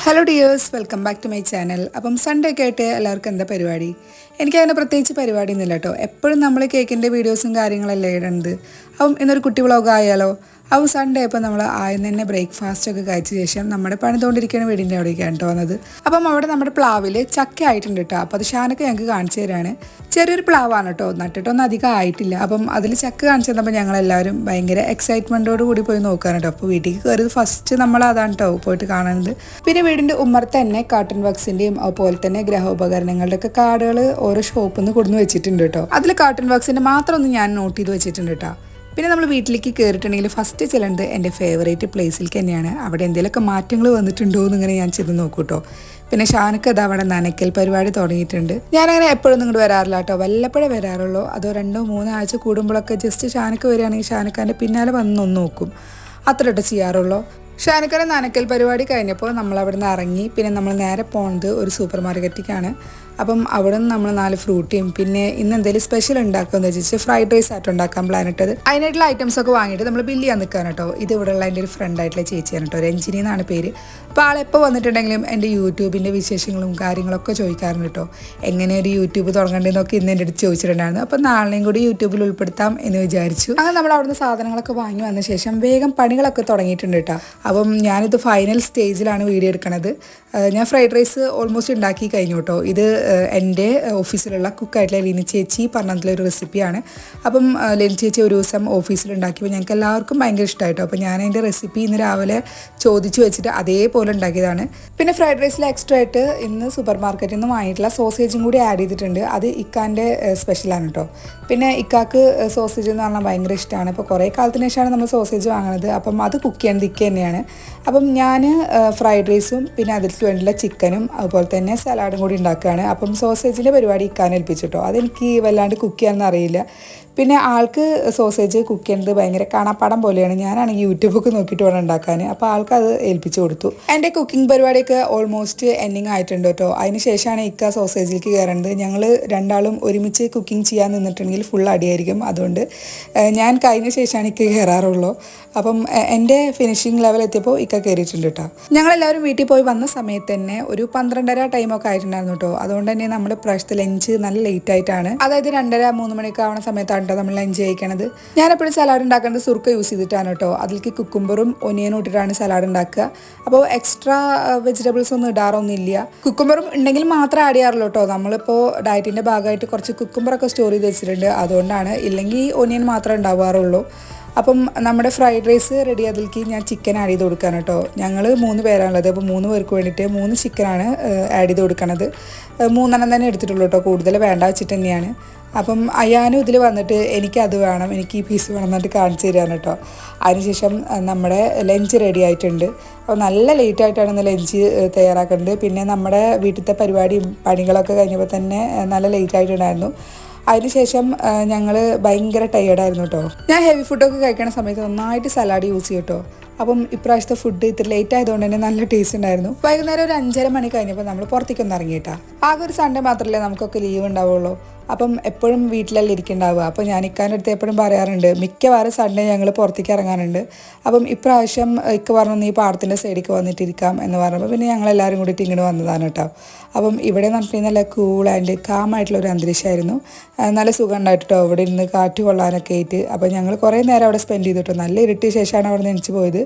Hello dears, welcome back to my channel. അപ്പം Sunday ഒക്കെ ആയിട്ട് എല്ലാവർക്കും എന്താ പരിപാടി? എനിക്കതിനെ പ്രത്യേകിച്ച് പരിപാടിയൊന്നുമില്ല കേട്ടോ. എപ്പോഴും നമ്മൾ കേക്കിൻ്റെ വീഡിയോസും കാര്യങ്ങളല്ലേ ഇടുന്നത്. അപ്പം ഇന്നൊരു കുട്ടി വ്ളോഗ് ആയാലോ. അപ്പോൾ സൺഡേ ഇപ്പോൾ നമ്മൾ ആദ്യം തന്നെ ബ്രേക്ക്ഫാസ്റ്റൊക്കെ കഴിച്ച ശേഷം നമ്മുടെ പണിതുകൊണ്ടിരിക്കുന്ന വീടിൻ്റെ അവിടേക്കാണ് കേട്ടോ വന്നത്. അപ്പം അവിടെ നമ്മുടെ പ്ലാവിൽ ചക്ക ആയിട്ടുണ്ട് കേട്ടോ. അപ്പോൾ അത് ഷാനൊക്കെ ഞങ്ങൾക്ക് കാണിച്ചു തരാണ്. ചെറിയൊരു പ്ലാവാണ് കേട്ടോ, നട്ടിട്ടൊന്നും അധികം ആയിട്ടില്ല. അപ്പം അതിൽ ചക്ക കാണിച്ചു തന്നപ്പോൾ ഞങ്ങളെല്ലാവരും ഭയങ്കര എക്സൈറ്റ്മെൻറ്റോട് കൂടി പോയി നോക്കാണ് കേട്ടോ. അപ്പോൾ വീട്ടിലേക്ക് കയറിയത് ഫസ്റ്റ് നമ്മൾ അതാണ് കേട്ടോ പോയിട്ട് കാണുന്നത്. പിന്നെ വീടിൻ്റെ ഉമ്മറത്ത് തന്നെ കാർട്ടൺ വർക്സിൻ്റെയും അതുപോലെ തന്നെ ഗ്രഹോപകരണങ്ങളുടെ ഒക്കെ കാർഡുകൾ ഓരോ ഷോപ്പിൽ നിന്ന് കൊടുന്ന് വെച്ചിട്ടുണ്ട് കേട്ടോ. അതിൽ കാർട്ടൺ വർക്സിൻ്റെ മാത്രം ഒന്ന് ഞാൻ നോട്ട് ചെയ്ത് വെച്ചിട്ടുണ്ട് കേട്ടോ. പിന്നെ നമ്മൾ വീട്ടിലേക്ക് കയറിയിട്ടുണ്ടെങ്കിൽ ഫസ്റ്റ് ചെല്ലുന്നത് എൻ്റെ ഫേവറേറ്റ് പ്ലേസിലേക്ക് തന്നെയാണ്. അവിടെ എന്തെങ്കിലുമൊക്കെ മാറ്റങ്ങൾ വന്നിട്ടുണ്ടോ എന്ന് ഇങ്ങനെ ഞാൻ ചെന്ന് നോക്കൂ കേട്ടോ. പിന്നെ ഷാനക്ക് അത് അവിടെ നനയ്ക്കൽ പരിപാടി തുടങ്ങിയിട്ടുണ്ട്. ഞാനങ്ങനെ എപ്പോഴും ഇങ്ങോട്ട് വരാറില്ല കേട്ടോ, വല്ലപ്പോഴേ വരാറുള്ളൂ. അതോ 2-3 ആഴ്ച കൂടുമ്പോഴൊക്കെ ജസ്റ്റ് ഷാനക്ക് വരികയാണെങ്കിൽ ഷാനക്കാൻ്റെ പിന്നാലെ വന്ന് ഒന്ന് നോക്കും, അത്ര ഇട്ട് ചെയ്യാറുള്ളൂ. ഷാനക്കാരെ നനയ്ക്കൽ പരിപാടി കഴിഞ്ഞപ്പോൾ നമ്മൾ അവിടെ നിന്ന് ഇറങ്ങി. പിന്നെ നമ്മൾ നേരെ പോകുന്നത് ഒരു സൂപ്പർ മാർക്കറ്റിലേക്കാണ്. അപ്പം അവിടെ നിന്ന് നമ്മൾ 4 ഫ്രൂട്ടിയും പിന്നെ ഇന്ന് എന്തെങ്കിലും സ്പെഷ്യൽ ഉണ്ടാക്കുമെന്ന് വെച്ചിട്ട് ഫ്രൈഡ് റൈസ് ആയിട്ട് ഉണ്ടാക്കാൻ പ്ലാൻ ഇട്ടത്. അതിനായിട്ടുള്ള ഐറ്റംസ് ഒക്കെ വാങ്ങിയിട്ട് നമ്മൾ ബില്ല് ചെയ്യാൻ നിൽക്കുകയാണ് കേട്ടോ. ഇത് ഇവിടെ ഉള്ള എൻ്റെ ഒരു ഫ്രണ്ടായിട്ടുള്ള ചേച്ചിയാണ് കേട്ടോ, രഞ്ജിനി എന്നാണ് പേര്. അപ്പോൾ ആളെപ്പോൾ വന്നിട്ടുണ്ടെങ്കിലും എൻ്റെ യൂട്യൂബിൻ്റെ വിശേഷങ്ങളും കാര്യങ്ങളൊക്കെ ചോദിക്കാറുണ്ട് കേട്ടോ. എങ്ങനെ ഒരു യൂട്യൂബ് തുടങ്ങേണ്ടതെന്നൊക്കെ ഇന്ന് എൻ്റെ അടുത്ത് ചോദിച്ചിട്ടുണ്ടായിരുന്നു. അപ്പം നാളെയും കൂടി യൂട്യൂബിൽ ഉൾപ്പെടുത്താം എന്ന് വിചാരിച്ചു. അങ്ങനെ നമ്മൾ അവിടുന്ന് സാധനങ്ങളൊക്കെ വാങ്ങി വന്ന ശേഷം വേഗം പണികളൊക്കെ തുടങ്ങിയിട്ടുണ്ട് കേട്ടോ. അപ്പം ഞാനിത് ഫൈനൽ സ്റ്റേജിലാണ് വീഡിയോ എടുക്കണത്. ഞാൻ ഫ്രൈഡ് റൈസ് ഓൾമോസ്റ്റ് ഉണ്ടാക്കി കഴിഞ്ഞു കേട്ടോ. ഇത് എൻ്റെ ഓഫീസിലുള്ള കുക്കായിട്ടുള്ള ലിനി ചേച്ചി പറഞ്ഞതിലൊരു റെസിപ്പിയാണ്. അപ്പം ലിനി ചേച്ചി ഒരു ദിവസം ഓഫീസിലുണ്ടാക്കിയപ്പോൾ ഞങ്ങൾക്ക് എല്ലാവർക്കും ഭയങ്കര ഇഷ്ടമായിട്ടോ. അപ്പോൾ ഞാൻ അതിൻ്റെ റെസിപ്പി ഇന്ന് രാവിലെ ചോദിച്ചു വെച്ചിട്ട് അതേപോലെ ഉണ്ടാക്കിയതാണ്. പിന്നെ ഫ്രൈഡ് റൈസിൽ എക്സ്ട്രാ ആയിട്ട് ഇന്ന് സൂപ്പർ മാർക്കറ്റിൽ നിന്ന് വാങ്ങിയിട്ടുള്ള സോസേജും കൂടി ആഡ് ചെയ്തിട്ടുണ്ട്. അത് ഇക്കാൻ്റെ സ്പെഷ്യലാണ് കേട്ടോ. പിന്നെ ഇക്കാക്ക് സോസേജ് എന്ന് പറഞ്ഞാൽ ഭയങ്കര ഇഷ്ടമാണ്. അപ്പോൾ കുറേ കാലത്തിന് ശേഷമാണ് നമ്മൾ സോസേജ് വാങ്ങുന്നത്. അപ്പം അത് കുക്ക് ചെയ്യുന്നത് ഇക്ക തന്നെയാണ്. അപ്പം ഞാൻ ഫ്രൈഡ് റൈസും പിന്നെ അതിലേക്ക് വേണ്ടിയുള്ള ചിക്കനും അതുപോലെ തന്നെ സലാഡും കൂടി ഉണ്ടാക്കുകയാണ്. അപ്പം സോസേജിൻ്റെ പരിപാടി ഇക്കാൻ ഏൽപ്പിച്ചിട്ടോ. അതെനിക്ക് വല്ലാണ്ട് കുക്ക് ചെയ്യാനൊന്നും അറിയില്ല. പിന്നെ ആൾക്ക് സോസേജ് കുക്ക് ചെയ്യുന്നത് ഭയങ്കര കാണാപ്പാടം പോലെയാണ്. ഞാനാണെങ്കിൽ യൂട്യൂബൊക്കെ നോക്കിയിട്ട് വേണം ഉണ്ടാക്കാൻ. അപ്പോൾ ആൾക്ക് അത് ഏൽപ്പിച്ചു കൊടുത്തു. എൻ്റെ കുക്കിംഗ് പരിപാടിയൊക്കെ ഓൾമോസ്റ്റ് എൻഡിങ് ആയിട്ടുണ്ട് കേട്ടോ. അതിന് ശേഷമാണ് ഇക്ക സോസേജിലേക്ക് കയറേണ്ടത്. ഞങ്ങൾ രണ്ടാളും ഒരുമിച്ച് കുക്കിംഗ് ചെയ്യാൻ നിന്നിട്ടുണ്ടെങ്കിൽ ഫുൾ അടിയായിരിക്കും. അതുകൊണ്ട് ഞാൻ കഴിഞ്ഞ ശേഷമാണ് ഇക്ക കയറാറുള്ളൂ. അപ്പം എൻ്റെ ഫിനിഷിംഗ് ലെവൽ എത്തിയപ്പോൾ ഇക്ക കയറിയിട്ടുണ്ട് കേട്ടോ. ഞങ്ങളെല്ലാവരും വീട്ടിൽ പോയി വന്ന സമയത്ത് തന്നെ ഒരു 12:30 ടൈമൊക്കെ ആയിട്ടുണ്ടായിരുന്നു കേട്ടോ. അതുകൊണ്ട് തന്നെ നമ്മൾ പ്രാവശ്യത്തെ ലഞ്ച് നല്ല ലേറ്റ് ആയിട്ടാണ്, അതായത് 2:30-3 മണിയൊക്കെ ആവുന്ന സമയത്താണ് കേട്ടോ നമ്മൾ ലഞ്ച് കഴിക്കണത്. ഞാൻ എപ്പോഴും സലാഡ് ഉണ്ടാക്കുന്നത് സുർക്ക യൂസ് ചെയ്തിട്ടാണ് കേട്ടോ. അതിലേക്ക് കുക്കുംബറും ഒനിയനും ഇട്ടിട്ടാണ് സലാഡ് ഉണ്ടാക്കുക. അപ്പോൾ എക്സ്ട്രാ വെജിറ്റബിൾസ് ഒന്നും ഇടാറൊന്നുമില്ല. കുക്കുംബറും ഉണ്ടെങ്കിൽ മാത്രമേ ആഡ് ചെയ്യാറുള്ളൂ കേട്ടോ. നമ്മളിപ്പോൾ ഡയറ്റിൻ്റെ ഭാഗമായിട്ട് കുറച്ച് കുക്കുംബറൊക്കെ സ്റ്റോർ ചെയ്ത് വെച്ചിട്ടുണ്ട്, അതുകൊണ്ടാണ്. ഇല്ലെങ്കിൽ ഒനിയൻ മാത്രമേ ഉണ്ടാവാറുള്ളൂ. അപ്പം നമ്മുടെ ഫ്രൈഡ് റൈസ് റെഡി അതിലേക്ക് ഞാൻ ചിക്കൻ ആഡ് ചെയ്ത് കൊടുക്കാൻ കേട്ടോ. ഞങ്ങൾ 3 പേരാണുള്ളത്. അപ്പോൾ 3 പേർക്ക് വേണ്ടിയിട്ട് 3 ചിക്കനാണ് ആഡ് ചെയ്ത് കൊടുക്കണത്. 3 തന്നെ എടുത്തിട്ടുള്ളൂ കേട്ടോ, കൂടുതൽ വേണ്ട വെച്ചിട്ട് തന്നെയാണ്. അപ്പം അയാനും ഇതിൽ വന്നിട്ട് എനിക്കത് വേണം, എനിക്ക് ഈ പീസ് വേണം എന്നിട്ട് കാണിച്ചു തരാണ് കേട്ടോ. അതിനുശേഷം നമ്മുടെ ലഞ്ച് റെഡി ആയിട്ടുണ്ട്. അപ്പോൾ നല്ല ലേറ്റായിട്ടാണ് ഇന്ന് ലഞ്ച് തയ്യാറാക്കേണ്ടത്. പിന്നെ നമ്മുടെ വീട്ടിലത്തെ പരിപാടിയും പണികളൊക്കെ കഴിഞ്ഞപ്പോൾ തന്നെ നല്ല ലേറ്റായിട്ടുണ്ടായിരുന്നു. അതിനുശേഷം ഞങ്ങൾ ഭയങ്കര ടയേർഡായിരുന്നു കേട്ടോ. ഞാൻ ഹെവി ഫുഡൊക്കെ കഴിക്കുന്ന സമയത്ത് നന്നായിട്ട് സലാഡ് യൂസ് ചെയ്യും കേട്ടോ. അപ്പം ഇപ്രാവശ്യത്തെ ഫുഡ് ഇത്തിരി ലേറ്റ് ആയതുകൊണ്ട് തന്നെ നല്ല ടേസ്റ്റ് ഉണ്ടായിരുന്നു. വൈകുന്നേരം ഒരു 5:30 മണി കഴിഞ്ഞപ്പോൾ നമ്മൾ പുറത്തേക്കൊന്ന് ഇറങ്ങിയിട്ടാ. ആകെ ഒരു സൺഡേ മാത്രമല്ലേ നമുക്കൊക്കെ ലീവ് ഉണ്ടാവുള്ളൂ. അപ്പം എപ്പോഴും വീട്ടിലല്ലേ ഇരിക്കുന്നുണ്ടാവുക. അപ്പോൾ ഞാൻ ഇക്കാൻ്റെ അടുത്ത് എപ്പോഴും പറയാറുണ്ട്, മിക്കവാറും സൺഡേ ഞങ്ങൾ പുറത്തേക്ക് ഇറങ്ങാറുണ്ട്. അപ്പം ഇപ്രാവശ്യം ഇക്ക പറഞ്ഞു നീ പാടത്തിൻ്റെ സൈഡിലേക്ക് വന്നിട്ടിരിക്കാം എന്ന് പറഞ്ഞപ്പോൾ പിന്നെ ഞങ്ങളെല്ലാവരും കൂടിയിട്ട് ഇങ്ങോട്ട് വന്നതാണ് കേട്ടോ. അപ്പം ഇവിടെ നടത്തി നല്ല കൂൾ ആൻഡ് കാമായിട്ടുള്ളൊരു അന്തരീക്ഷമായിരുന്നു. നല്ല സുഖം ഉണ്ടായിട്ടോ ഇവിടെ ഇരുന്ന് കാറ്റ് കൊള്ളാനൊക്കെ ആയിട്ട്. അപ്പോൾ ഞങ്ങൾ കുറേ നേരം അവിടെ സ്പെൻഡ് ചെയ്തിട്ടോ. നല്ല ഇരുട്ടിയ ശേഷമാണ് അവിടെ നിന്ന് എണിച്ച് പോയത്.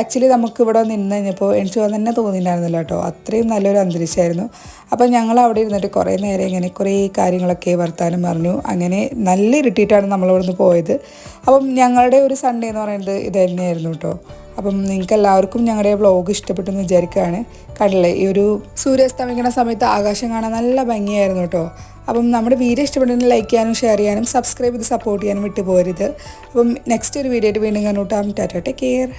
ആക്ച്വലി നമുക്ക് ഇവിടെ നിന്ന് കഴിഞ്ഞപ്പോൾ എനിക്ക് തന്നെ തോന്നിയിട്ടുണ്ടായിരുന്നില്ല കേട്ടോ, അത്രയും നല്ലൊരു അന്തരീക്ഷമായിരുന്നു. അപ്പം ഞങ്ങൾ അവിടെ ഇരുന്നിട്ട് കുറേ നേരം ഇങ്ങനെ കുറേ കാര്യങ്ങളൊക്കെ വർത്താനം പറഞ്ഞു. അങ്ങനെ നല്ല ഇരുട്ടിയിട്ടാണ് നമ്മളിവിടെ നിന്ന് പോയത്. അപ്പം ഞങ്ങളുടെ ഒരു സൺഡേ എന്ന് പറയുന്നത് ഇത് തന്നെയായിരുന്നു കേട്ടോ. അപ്പം നിങ്ങൾക്ക് എല്ലാവർക്കും ഞങ്ങളുടെ വ്ളോഗ് ഇഷ്ടപ്പെട്ടെന്ന് വിചാരിക്കുകയാണ്. കണ്ടില്ലേ, ഈ ഒരു സൂര്യാസ്തമിക്കുന്ന സമയത്ത് ആകാശം കാണാൻ നല്ല ഭംഗിയായിരുന്നു കേട്ടോ. അപ്പം നമ്മുടെ വീഡിയോ ഇഷ്ടപ്പെട്ടെങ്കിൽ ലൈക്ക് ചെയ്യാനും ഷെയർ ചെയ്യാനും സബ്സ്ക്രൈബ് ചെയ്ത് സപ്പോർട്ട് ചെയ്യാനും വിട്ടു പോരുത്. അപ്പം നെക്സ്റ്റ് ഒരു വീഡിയോ ആയിട്ട് വീണ്ടും കണ്ടുമുട്ടാം. Tata, take care.